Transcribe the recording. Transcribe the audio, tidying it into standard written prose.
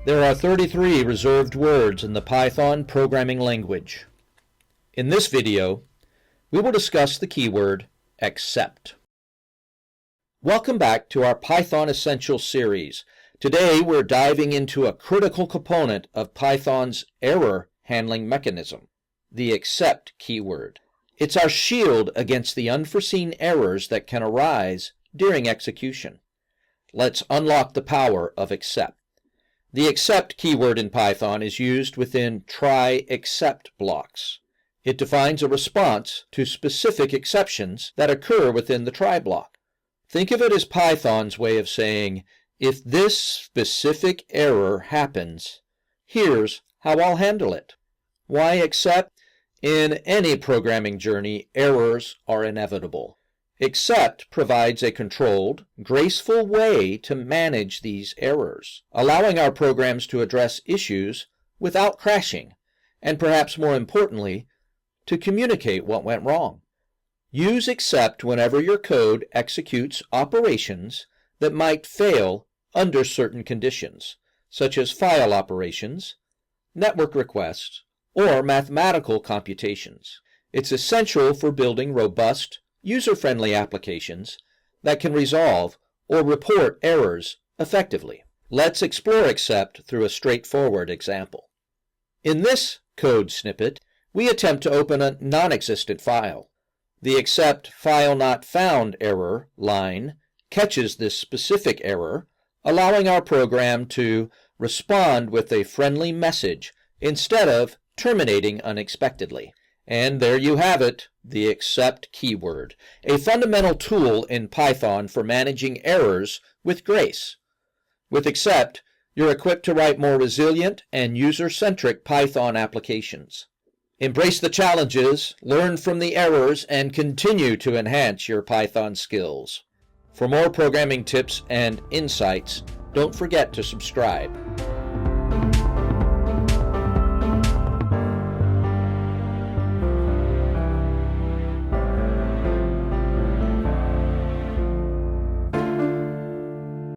There are 33 reserved words in the Python programming language. In this video, we will discuss the keyword except. Welcome back to our Python Essentials series. Today we're diving into a critical component of Python's error handling mechanism, the except keyword. It's our shield against the unforeseen errors that can arise during execution. Let's unlock the power of except. The except keyword in Python is used within try except blocks. It defines a response to specific exceptions that occur within the try block. Think of it as Python's way of saying, if this specific error happens, here's how I'll handle it. Why except? In any programming journey, errors are inevitable. Except provides a controlled, graceful way to manage these errors, allowing our programs to address issues without crashing, and perhaps more importantly, to communicate what went wrong. Use except whenever your code executes operations that might fail under certain conditions, such as file operations, network requests, or mathematical computations. It's essential for building robust, user-friendly applications that can resolve or report errors effectively. Let's explore except through a straightforward example. In this code snippet, we attempt to open a non-existent file. The except file not found error line catches this specific error, allowing our program to respond with a friendly message instead of terminating unexpectedly. And there you have it, the except keyword, a fundamental tool in Python for managing errors with grace. With except, you're equipped to write more resilient and user-centric Python applications. Embrace the challenges, learn from the errors, and continue to enhance your Python skills. For more programming tips and insights, don't forget to subscribe.